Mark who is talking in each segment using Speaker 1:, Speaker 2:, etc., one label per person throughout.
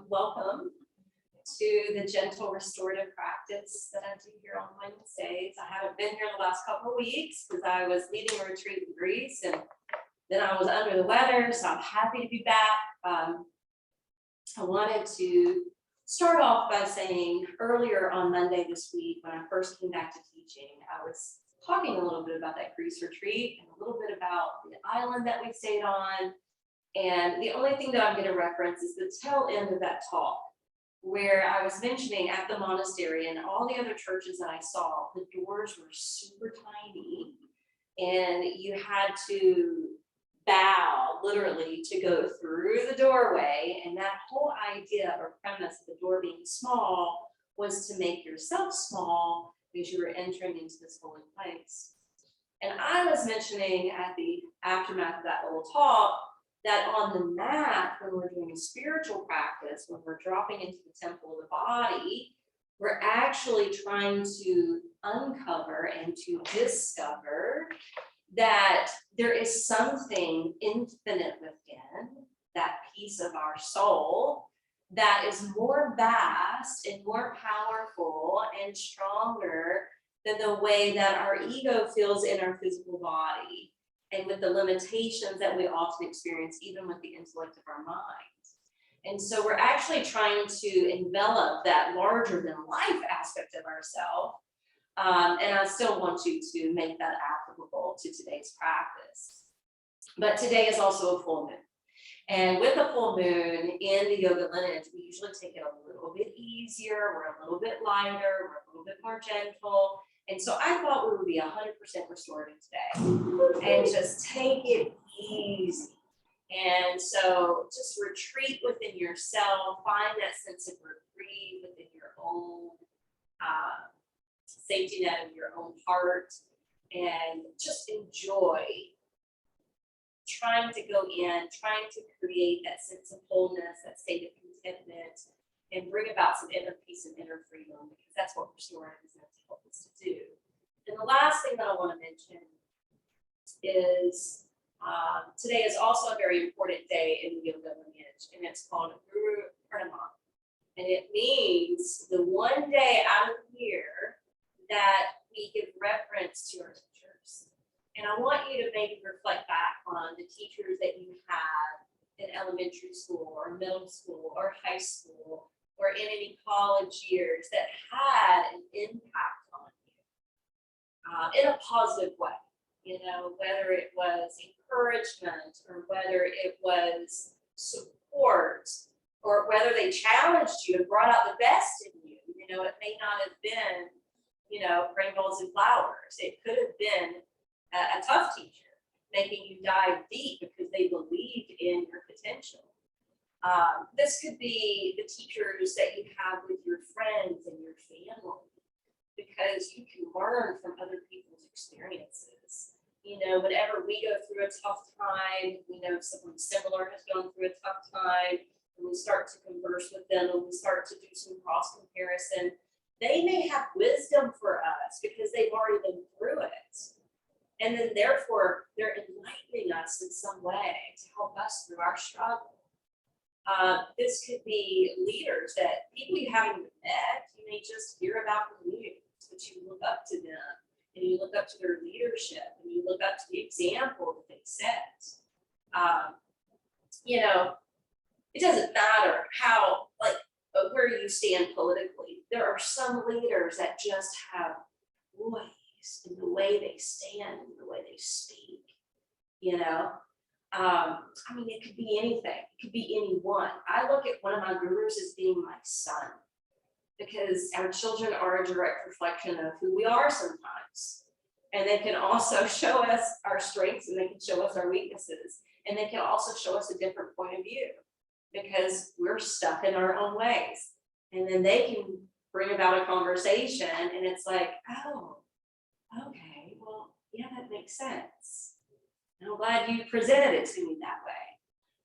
Speaker 1: Welcome to the gentle restorative practice that I do here on Wednesdays. I haven't been here the last couple of weeks because I was leading a retreat in Greece and then I was under the weather, so I'm happy to be back. I wanted to start off by saying earlier on Monday this week, when I first came back to teaching, I was talking a little bit about that Greece retreat and a little bit about the island that we stayed on. And the only thing that I'm going to reference is the tail end of that talk, where I was mentioning at the monastery and all the other churches that I saw, the doors were super tiny and you had to bow literally to go through the doorway. And that whole idea or premise of the door being small was to make yourself small because you were entering into this holy place. And I was mentioning at the aftermath of that little talk that on the mat, when we're doing a spiritual practice, when we're dropping into the temple of the body, we're actually trying to uncover and to discover that there is something infinite within that piece of our soul that is more vast and more powerful and stronger than the way that our ego feels in our physical body and with the limitations that we often experience, even with the intellect of our minds. And so we're actually trying to envelop that larger than life aspect of ourselves. And I still want you to make that applicable to today's practice. But today is also a full moon. And with a full moon in the yoga lineage, we usually take it a little bit easier, we're a little bit lighter, we're a little bit more gentle. And so I thought we would be 100% restorative today and just take it easy. And so just retreat within yourself, find that sense of reprieve within your own safety net of your own heart, and just enjoy trying to go in, trying to create that sense of wholeness, that state of contentment, and bring about some inner peace and inner freedom, because that's what restorative is meant to help us to do. And the last thing that I want to mention is today is also a very important day in the yoga lineage, and it's called Guru Purnima. And it means the one day out of the year that we give reverence to our teachers. And I want you to maybe reflect back on the teachers that you had in elementary school or middle school or high school or in any college years that had an impact on you in a positive way. You know, whether it was encouragement or whether it was support or whether they challenged you and brought out the best in you. You know, it may not have been, you know, rainbows and flowers. It could have been a tough teacher making you dive deep because they believed in your potential. This could be the teachers that you have with your friends and your family, because you can learn from other people's experiences. You know, whenever we go through a tough time, we know someone similar has gone through a tough time, and we start to converse with them and we start to do some cross comparison. They may have wisdom for us because they've already been through it. And then therefore, they're enlightening us in some way to help us through our struggle. This could be leaders that people you haven't even met, you may just hear about the news, but you look up to them and you look up to their leadership and you look up to the example that they set. You know, it doesn't matter how, like, where you stand politically. There are some leaders that just have voice in the way they stand and the way they speak, you know. I mean, it could be anything. It could be anyone. I look at one of my gurus as being my son, because our children are a direct reflection of who we are sometimes. And they can also show us our strengths and they can show us our weaknesses. And they can also show us a different point of view, because we're stuck in our own ways. And then they can bring about a conversation and it's like, oh, okay, well, yeah, that makes sense. And I'm glad you presented it to me that way.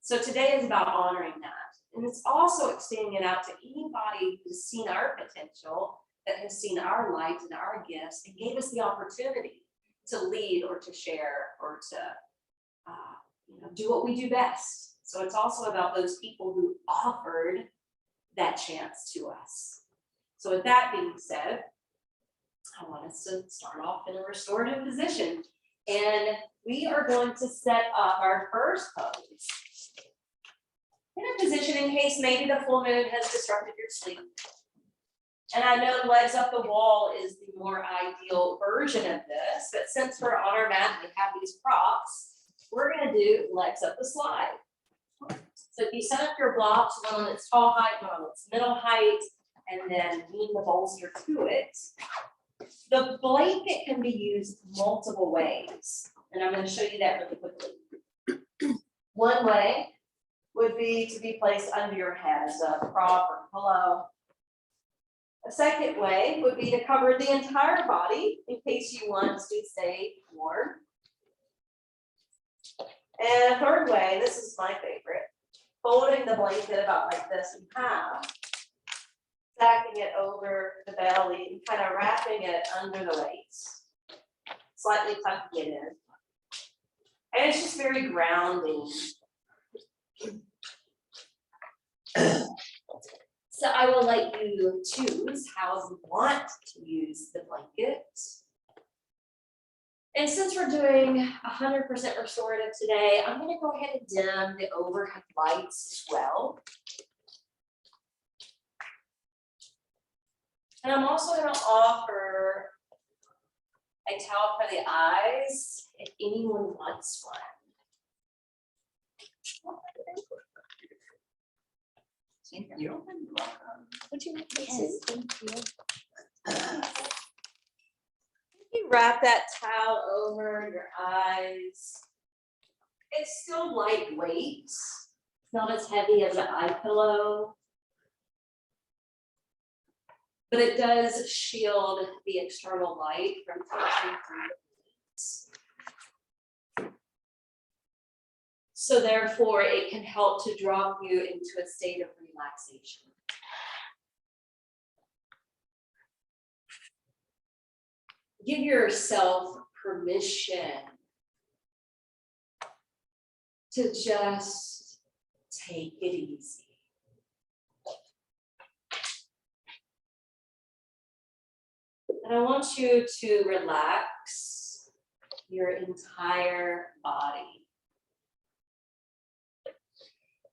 Speaker 1: So today is about honoring that. And it's also extending it out to anybody who's seen our potential, that has seen our light and our gifts and gave us the opportunity to lead or to share or to do what we do best. So it's also about those people who offered that chance to us. So with that being said, I want us to start off in a restorative position. And we are going to set up our first pose in a position in case maybe the full moon has disrupted your sleep. And I know legs up the wall is the more ideal version of this, but since we're on our mat and we have these props, we're gonna do legs up the slide. So if you set up your blocks, one on its tall height, one on its middle height, and then lean the bolster to it, the blanket can be used multiple ways. And I'm gonna show you that really quickly. One way would be to be placed under your head as a prop or pillow. A second way would be to cover the entire body in case you want to stay warm. And a third way, this is my favorite, folding the blanket about like this in half, stacking it over the belly and kind of wrapping it under the waist, slightly tucking it in. And it's just very grounding. So I will let you choose how you want to use the blanket. And since we're doing 100% restorative today, I'm going to go ahead and dim the overhead lights as well. And I'm also going to offer a towel for the eyes if anyone wants one.
Speaker 2: Thank you.
Speaker 3: Would you like this? Thank you.
Speaker 1: You wrap that towel over your eyes. It's still lightweight. It's not as heavy as an eye pillow. But it does shield the external light from filtering through the lens. So therefore, it can help to drop you into a state of relaxation. Give yourself permission to just take it easy. And I want you to relax your entire body.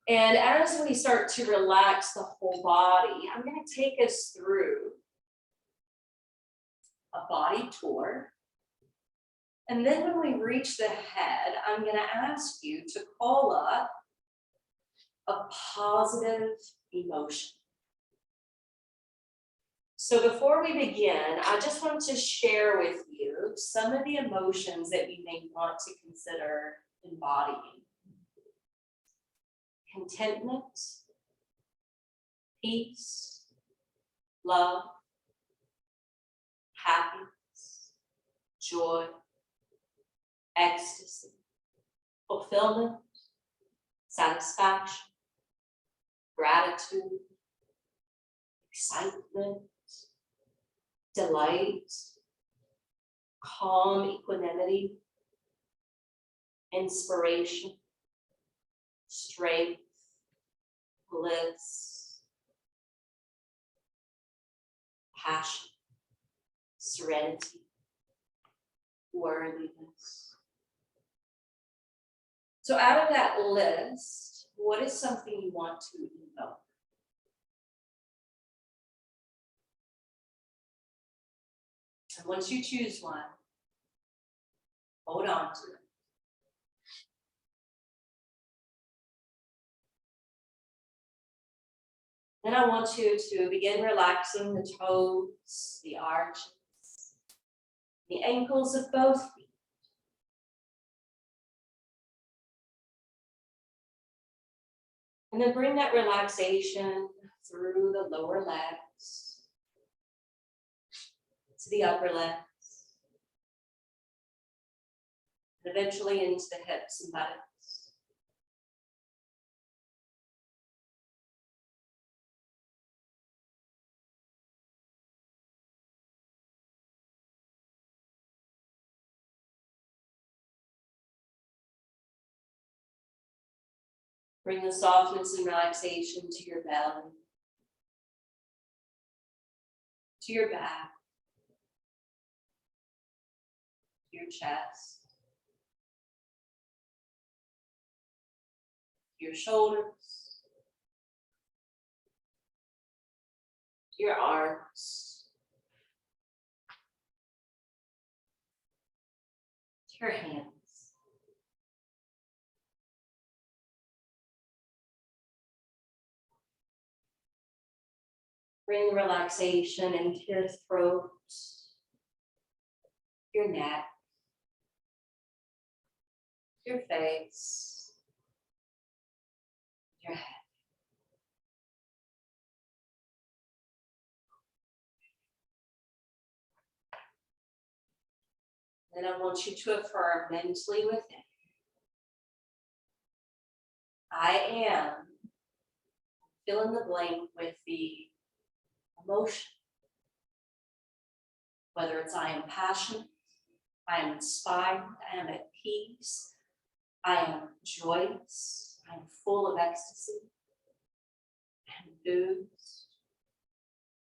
Speaker 1: And as we start to relax the whole body, I'm going to take us through a body tour. And then when we reach the head, I'm going to ask you to call up a positive emotion. So before we begin, I just want to share with you some of the emotions that we may want to consider embodying. Contentment, peace, love, happiness, joy, ecstasy, fulfillment, satisfaction, gratitude, excitement, delight, calm equanimity, inspiration, strength, bliss, passion, serenity, worthiness. So out of that list, what is something you want to invoke? And once you choose one, hold on to it. Then I want you to begin relaxing the toes, the arches, the ankles of both feet. And then bring that relaxation through the lower legs, to the upper legs, and eventually into the hips and buttocks. Bring the softness and relaxation to your belly. to your back, your chest, your shoulders, your arms, your hands. Bring relaxation into your throat, your neck, your face, your head. Then I want you to affirm mentally within. I am, fill in the blank with the emotion. Whether it's I am passionate, I am inspired, I am at peace, I am joyous, I am full of ecstasy, I am enthused,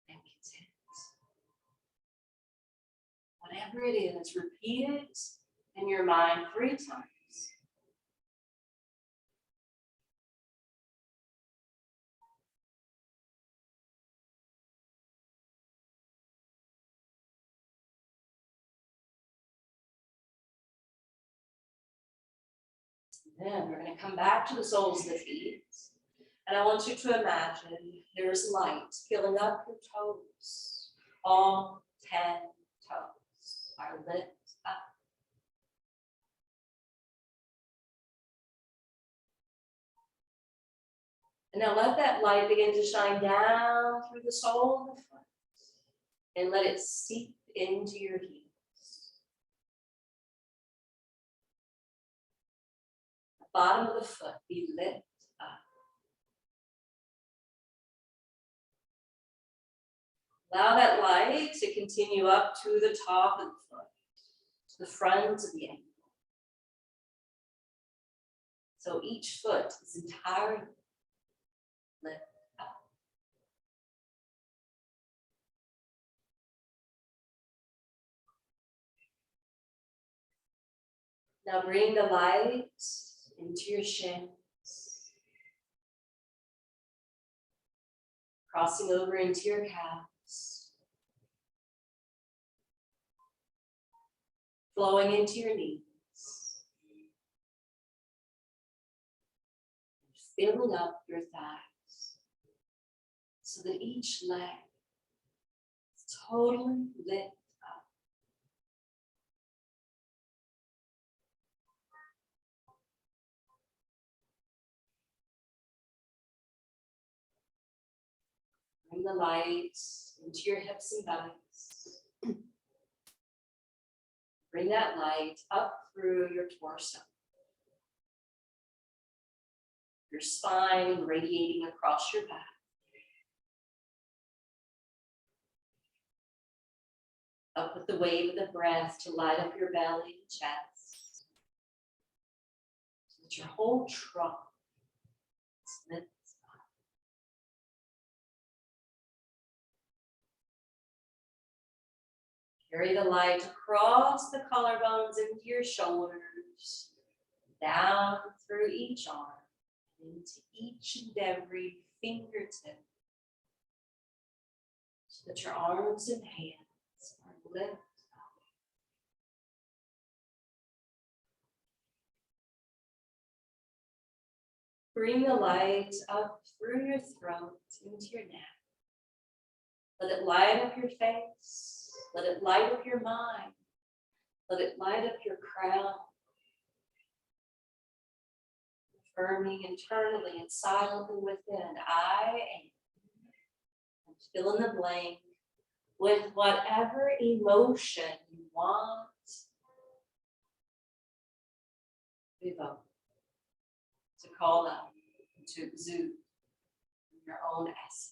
Speaker 1: I am content. Whatever it is, repeat it in your mind 3 times. Then we're going to come back to the soles of the feet. And I want you to imagine there's light filling up your toes. All 10 toes are lit up. And now let that light begin to shine down through the sole of the foot and let it seep into your heels. The bottom of the foot be lit up. Allow that light to continue up to the top of the foot, to the front of the ankle. So each foot is entirely lit up. Now bring the light into your shins, crossing over into your calves, flowing into your knees, and filling up your thighs so that each leg is totally lit up. Bring the light into your hips and bellies. Bring that light up through your torso, your spine radiating across your back. Up with the wave of the breath to light up your belly and chest, so that your whole trunk is lit up. Carry the light across the collarbones into your shoulders, down through each arm, into each and every fingertip, so that your arms and hands are lit up. Bring the light up through your throat into your neck. Let it light up your face. Let it light up your mind. Let it light up your crown. Affirming internally and silently within, I am. And fill in the blank with whatever emotion you want to evoke, to call out, to exude in your own essence.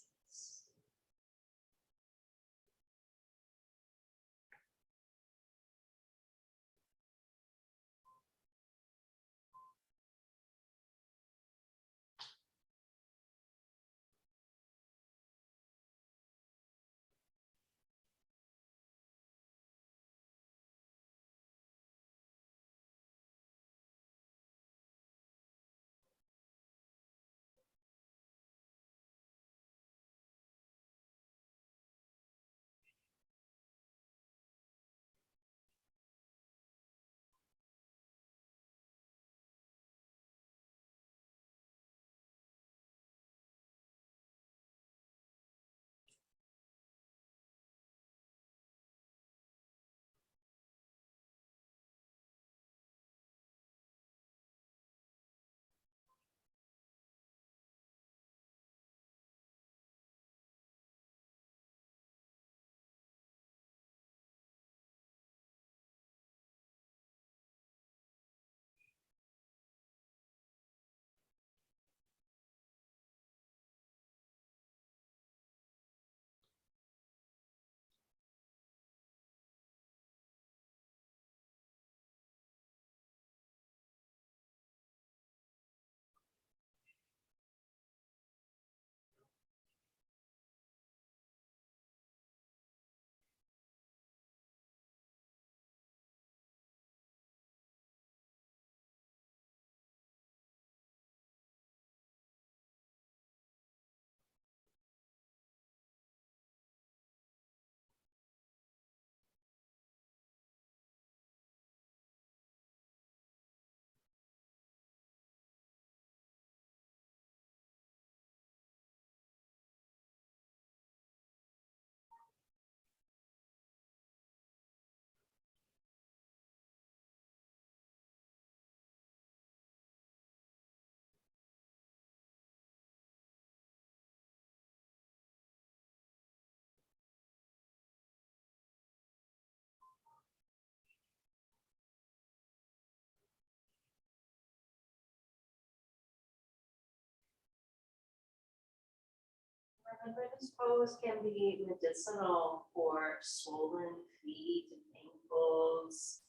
Speaker 1: this pose can be medicinal for swollen feet and ankles.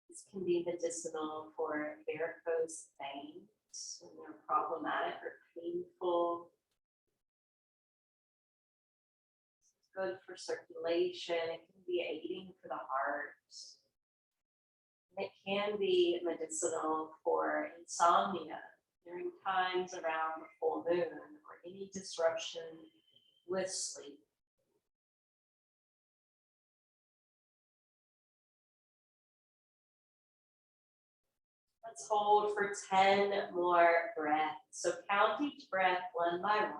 Speaker 1: This can be medicinal for varicose veins when they're problematic or painful. It's good for circulation. It can be aiding for the heart. And it can be medicinal for insomnia during times around the full moon or any disruption with sleep. Let's hold for 10 more breaths. So count each breath one by one.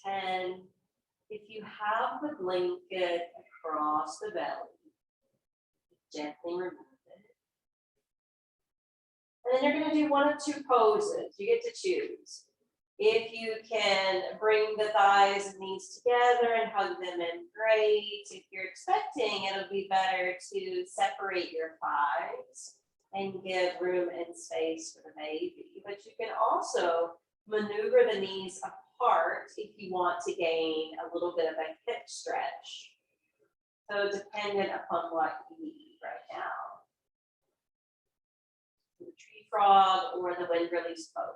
Speaker 1: After 10, if you have the blanket across the belly, gently remove it. And then you're going to do one of two poses. You get to choose. If you can bring the thighs and knees together and hug them in, great. If you're expecting, it'll be better to separate your thighs and give room and space for the baby. But you can also maneuver the knees apart if you want to gain a little bit of a hip stretch. So dependent upon what you need right now. The tree frog or the wind release pose.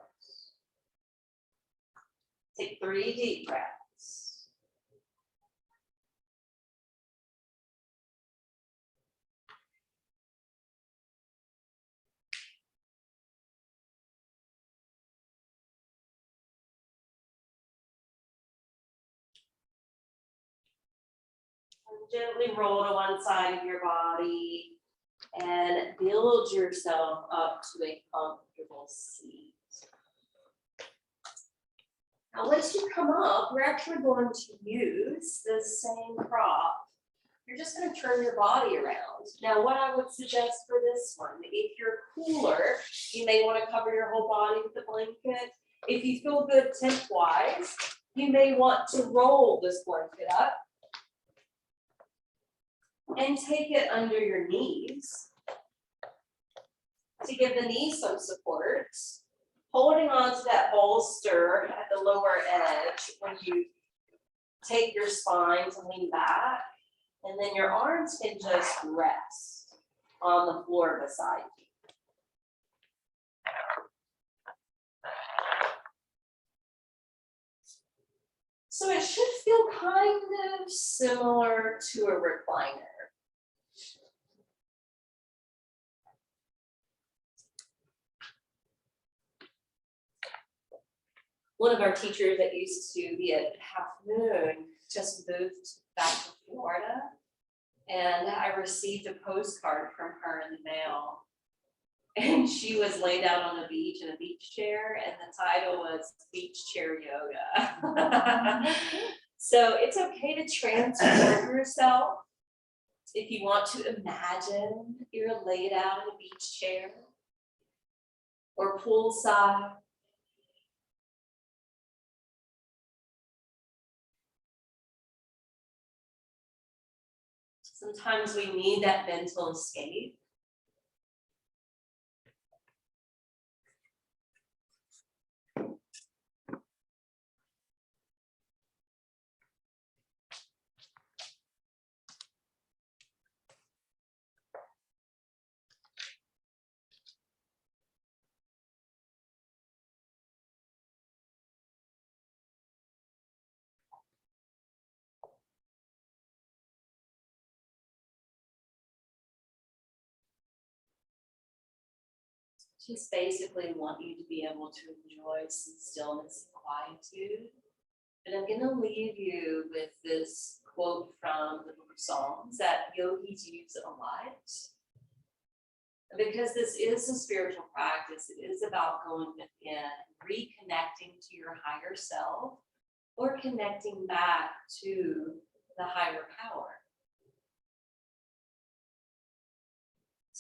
Speaker 1: Take 3 deep breaths. And gently roll to one side of your body and build yourself up to a comfortable seat. Now, once you come up, we're actually going to use the same prop. You're just going to turn your body around. Now, what I would suggest for this one, if you're cooler, you may want to cover your whole body with the blanket. If you feel good temp-wise, you may want to roll this blanket up and take it under your knees to give the knees some support. Holding on to that bolster at the lower edge when you take your spine to lean back, and then your arms can just rest on the floor beside you. So it should feel kind of similar to a recliner. One of our teachers that used to be at Half Moon just moved back to Florida, and I received a postcard from her in the mail. And she was laid out on the beach in a beach chair, and the title was Beach Chair Yoga. So it's okay to transport yourself if you want to imagine you're laid out in a beach chair or poolside. Sometimes we need that mental escape. just basically want you to be able to enjoy some stillness and quietude. But I'm gonna leave you with this quote from the book of Psalms that yogis use a lot. Because this is a spiritual practice, it is about going within, reconnecting to your higher self, or connecting back to the higher power.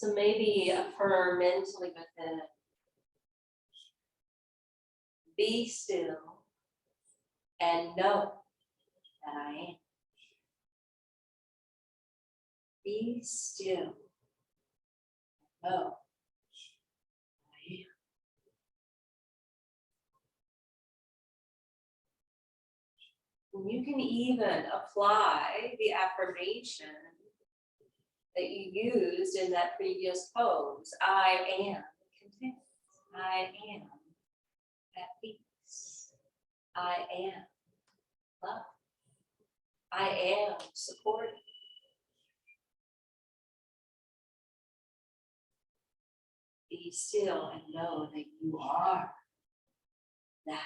Speaker 1: So maybe affirm mentally within, be still and know that I am. Be still and know I am. And you can even apply the affirmation that you used in that previous pose. I am content. I am at peace. I am love. I am supported. Be still and know that you are that.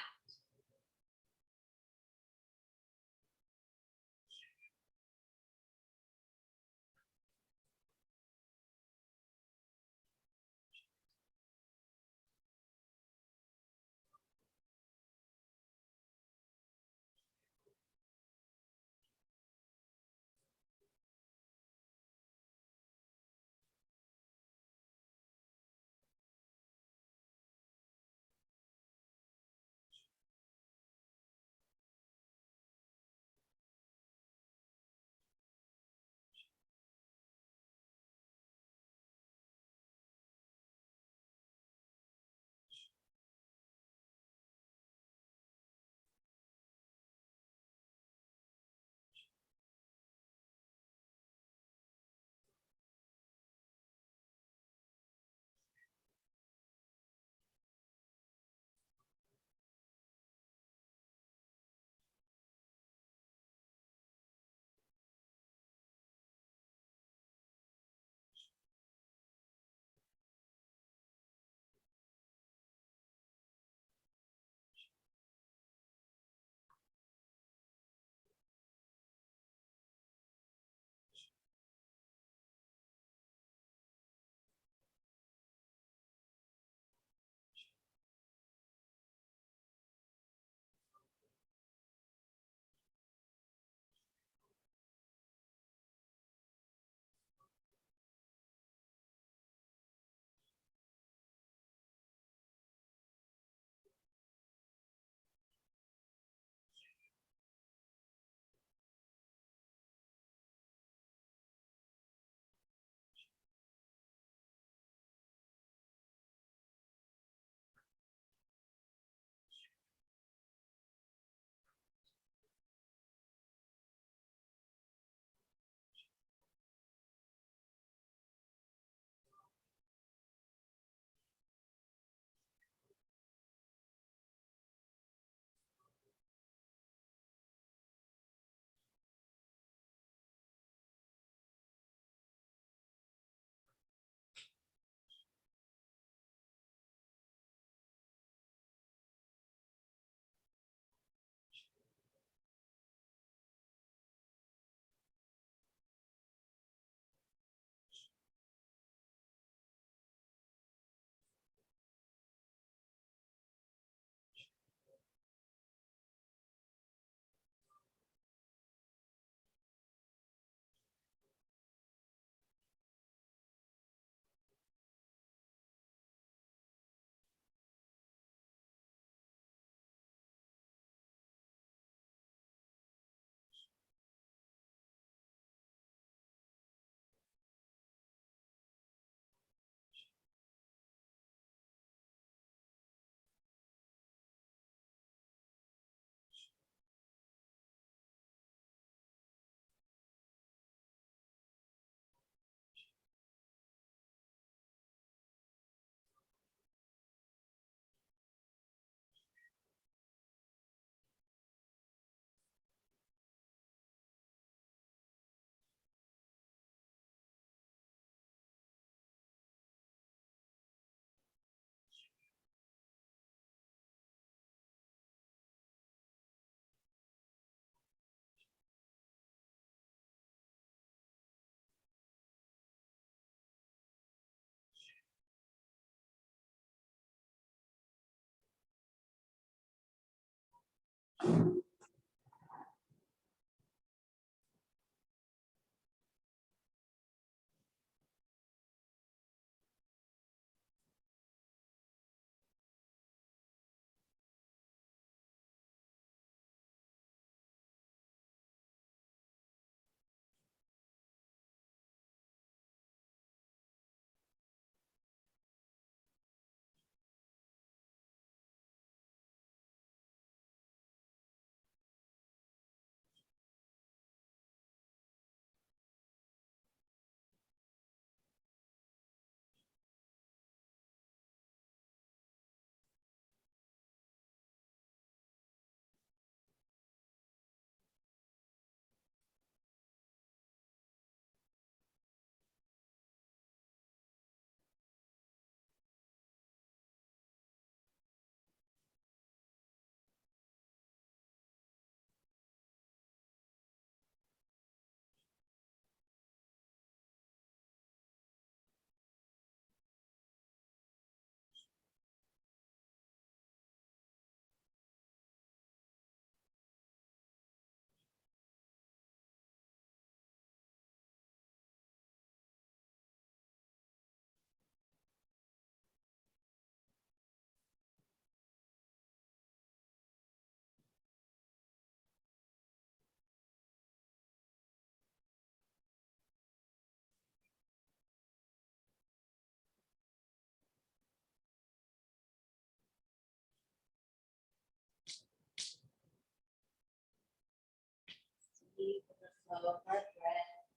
Speaker 1: Deep in the flow of our breath.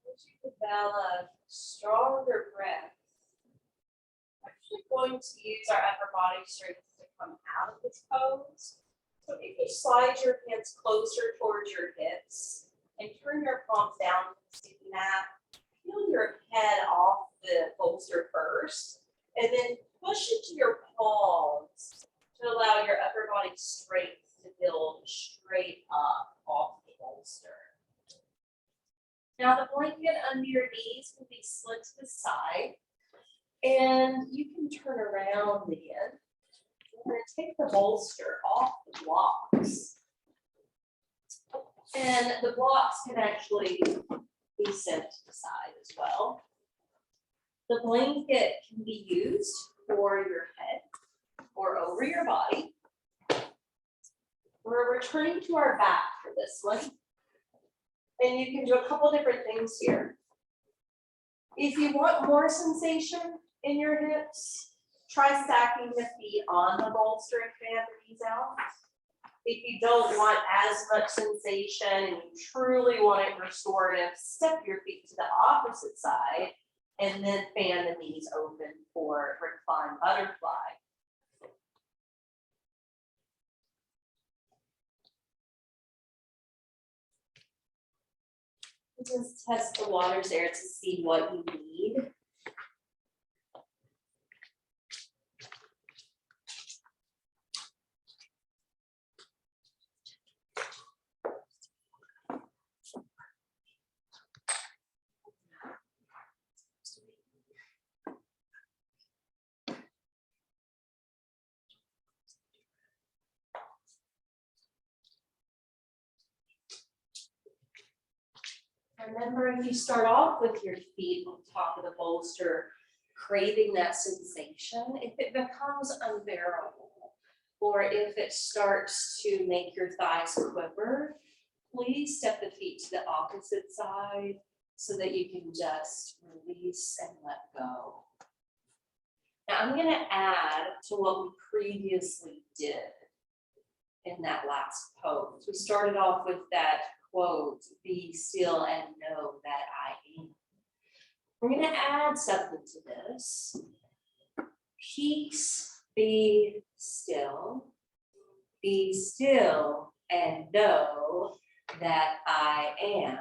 Speaker 1: As you develop stronger breath, we're actually going to use our upper body strength to come out of this pose. So if you slide your hands closer towards your hips and turn your palms down to the sticky mat, peel your head off the bolster first, and then push into your palms to allow your upper body strength to build straight up off the bolster. Now the blanket under your knees will be slid to the side, and you can turn around again. We're going to take the bolster off the blocks. And the blocks can actually be sent to the side as well. The blanket can be used for your head or over your body. We're returning to our back for this one. And you can do a couple different things here. If you want more sensation in your hips, try stacking the feet on the bolster and fan the knees out. If you don't want as much sensation and you truly want it restorative, step your feet to the opposite side and then fan the knees open for reclined butterfly. Just test the waters there to see what you need. Remember, if you start off with your feet on top of the bolster, craving that sensation, if it becomes unbearable, or if it starts to make your thighs quiver, please step the feet to the opposite side so that you can just release and let go. Now I'm going to add to what we previously did in that last pose. We started off with that quote, "Be still and know that I am." We're going to add something to this. Peace, be still and know that I am.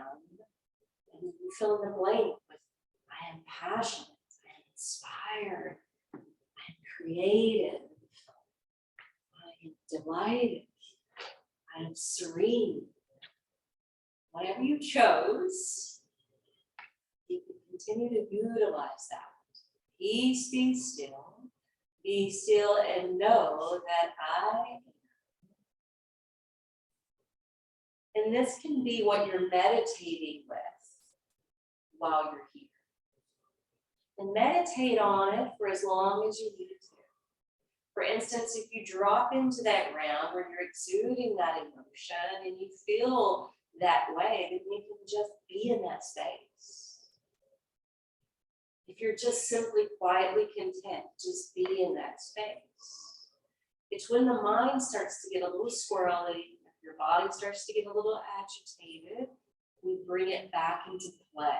Speaker 1: And you fill in the blank with I am passionate, I am inspired, I am creative, I am delighted, I am serene. Whatever you chose, you can continue to utilize that. Peace, be still, Be still and know that I am. And this can be what you're meditating with while you're here. And meditate on it for as long as you need to. For instance, if you drop into that ground where you're exuding that emotion and you feel that way, then you can just be in that space. If you're just simply quietly content, just be in that space. It's when the mind starts to get a little squirrely, if your body starts to get a little agitated, we bring it back into play.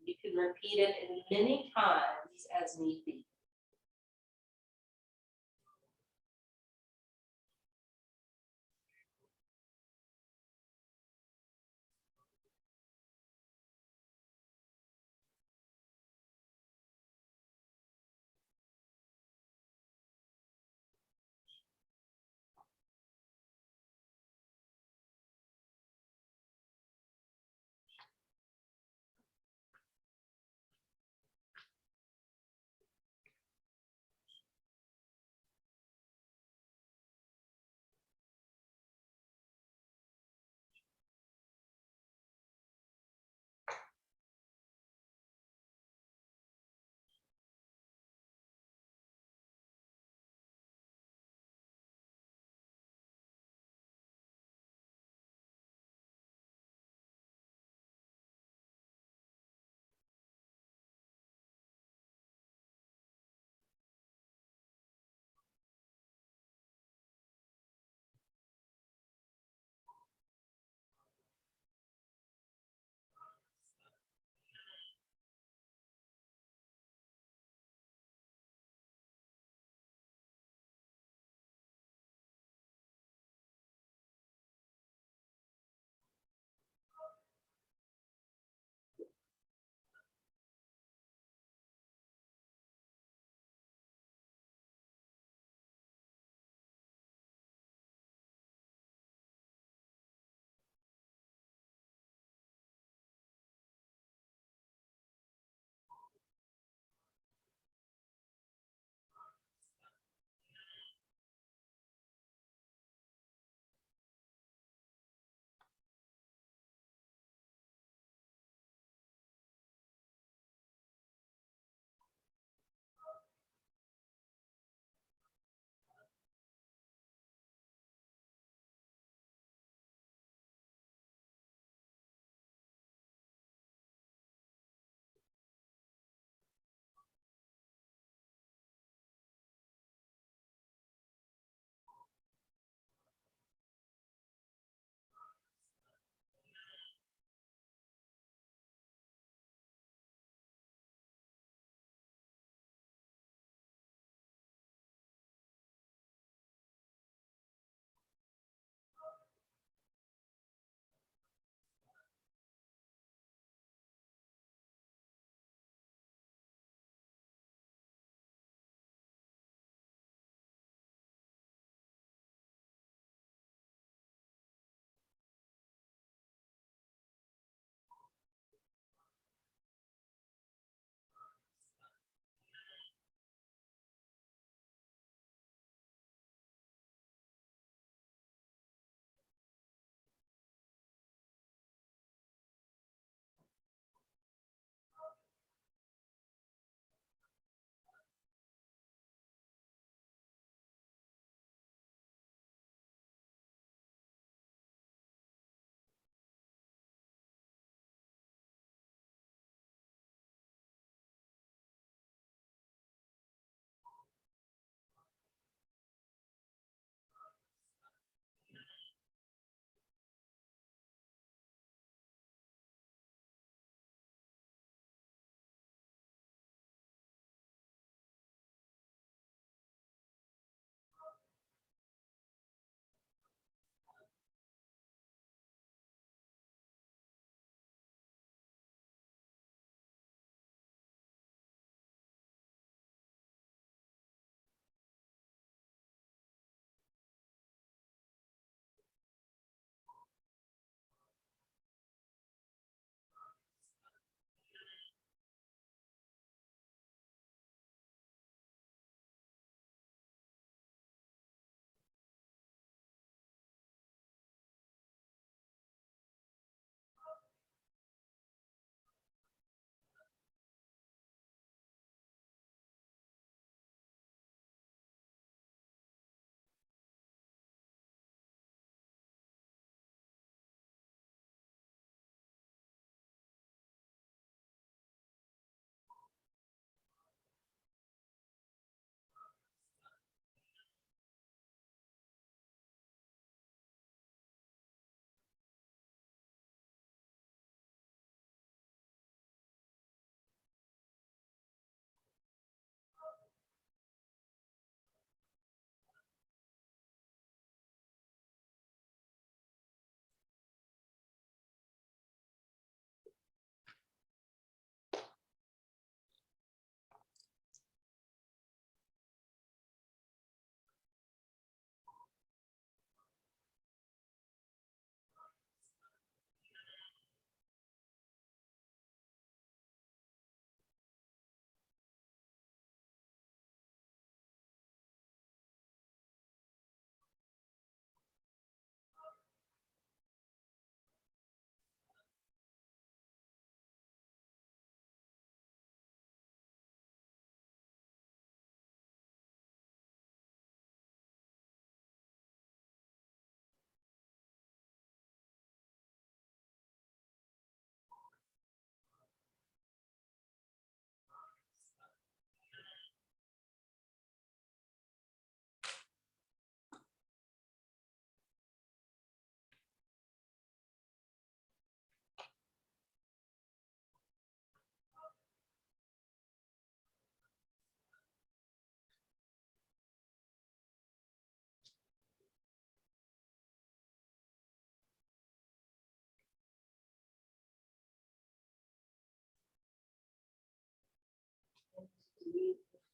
Speaker 1: You can repeat it as many times as need be.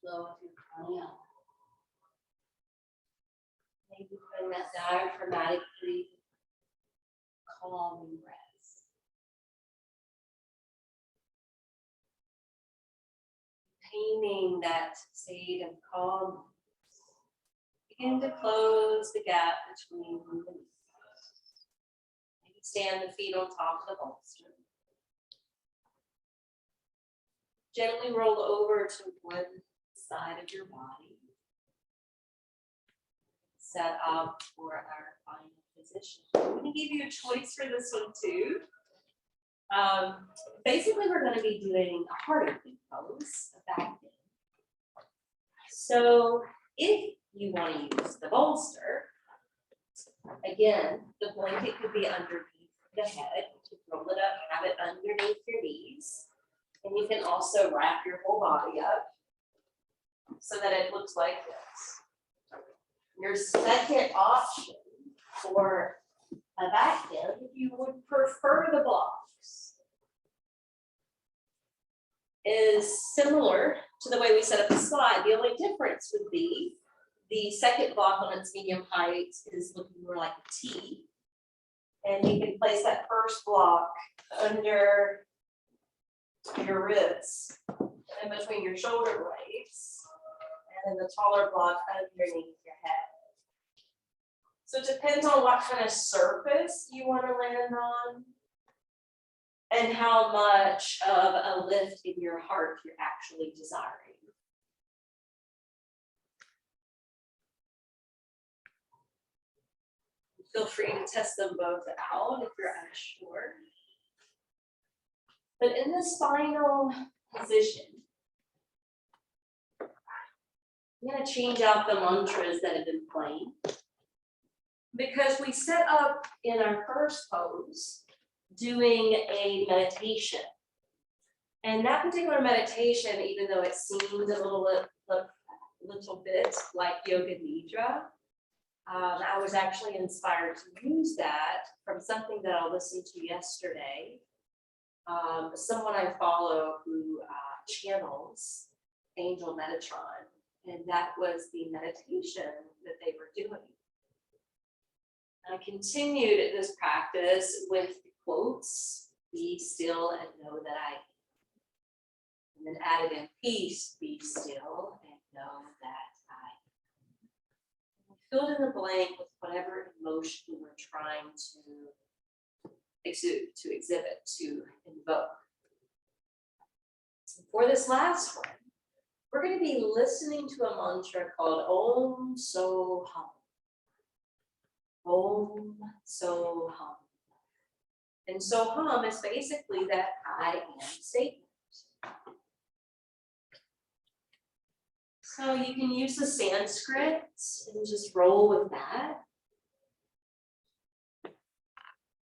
Speaker 1: flow of your prana. Maybe doing that diaphragmatic breathing, calming breaths. Maintaining that state of calm. Begin to close the gap between the knees. Maybe stand the feet on top of the bolster. Gently roll over to one side of your body. Set up for our final position. I'm going to give you a choice for this one too. Basically, we're going to be doing a heart opening pose, a back bend. So if you want to use the bolster, again, the blanket could be underneath the head. You roll it up, have it underneath your knees. And you can also wrap your whole body up so that it looks like this. Your second option for a back bend, if you would prefer the blocks, is similar to the way we set up the slide. The only difference would be the second block on its medium height is looking more like a T. And you can place that first block under your ribs and between your shoulder blades, and then the taller block underneath your head. So it depends on what kind of surface you want to land on and how much of a lift in your heart you're actually desiring. Feel free to test them both out if you're unsure. But in this final position, I'm going to change out the mantras that have been playing, because we set up in our first pose doing a meditation. And that particular meditation, even though it seemed a little bit like yoga nidra, I was actually inspired to use that from something that I listened to yesterday. Someone I follow who channels Angel Metatron, and that was the meditation that they were doing. I continued this practice with the quotes, "Be still and know that I am." And then added in peace, be still and know that I am. Filled in the blank with whatever emotion we're trying to exude, to exhibit, to invoke. So for this last one, we're going to be listening to a mantra called Om So Hum. Om So Hum. And So Hum is basically that I am statement. So you can use the Sanskrit and just roll with that.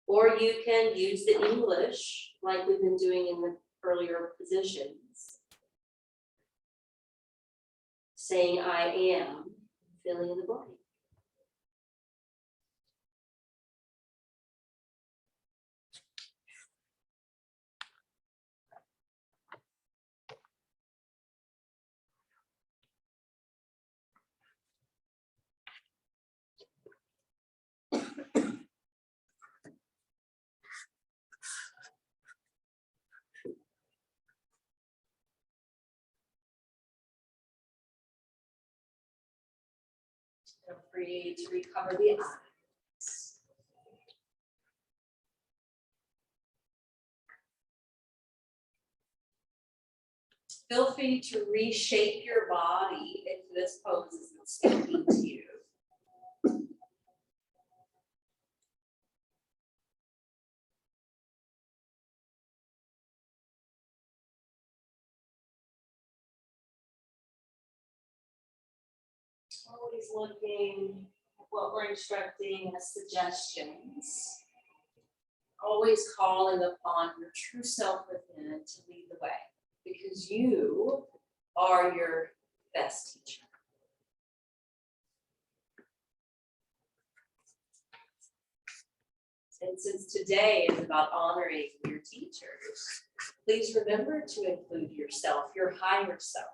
Speaker 1: Or you can use the English like we've been doing in the earlier positions. Saying I am, filling in the blank. Feel free to recover the eyes. Feel free to reshape your body if this pose isn't speaking to you. Always looking at what we're instructing as suggestions. Always calling upon your true self within to lead the way, because you are your best teacher. And since today is about honoring your teachers, please remember to include yourself, your higher self,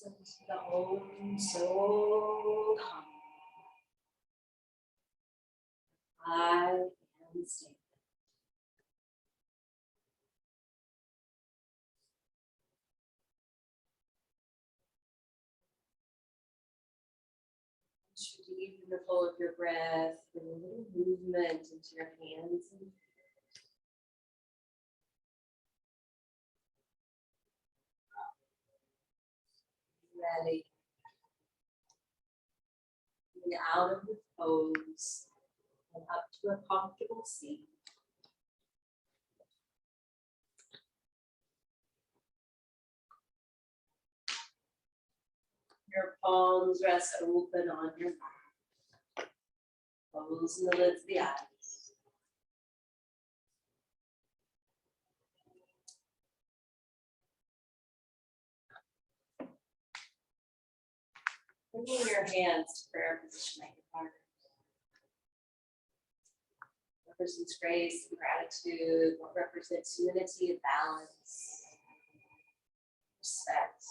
Speaker 1: Listen to the Om so hum. I am safe. Deep in the flow of your breath, bring a little movement into your hands and feet. Ready. Coming out of the pose and up to a comfortable seat. Your palms rest open on your back. Closing the lids of the eyes. Bringing your hands to prayer position at your heart. What represents grace and gratitude? What represents unity and balance? Respect.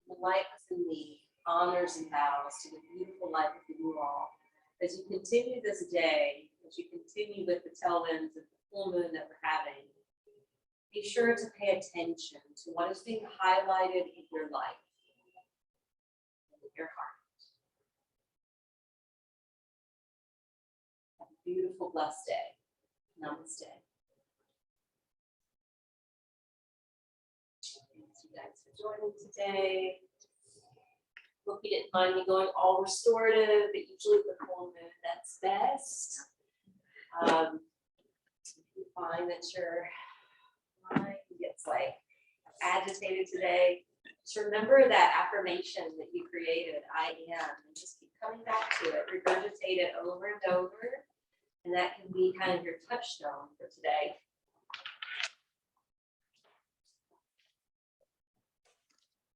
Speaker 1: The light within me honors and bows to the beautiful light within you all. As you continue this day, as you continue with the tailwinds of the full moon that we're having, be sure to pay attention to what is being highlighted in your life, in your heart. Have a beautiful, blessed day. Namaste. Thanks you guys for joining today. Hope you didn't mind me going all restorative, but usually with full moon, that's best. If you find that your mind gets like agitated today, just remember that affirmation that you created, I am, and just keep coming back to it, regurgitate it over and over, and that can be kind of your touchstone for today.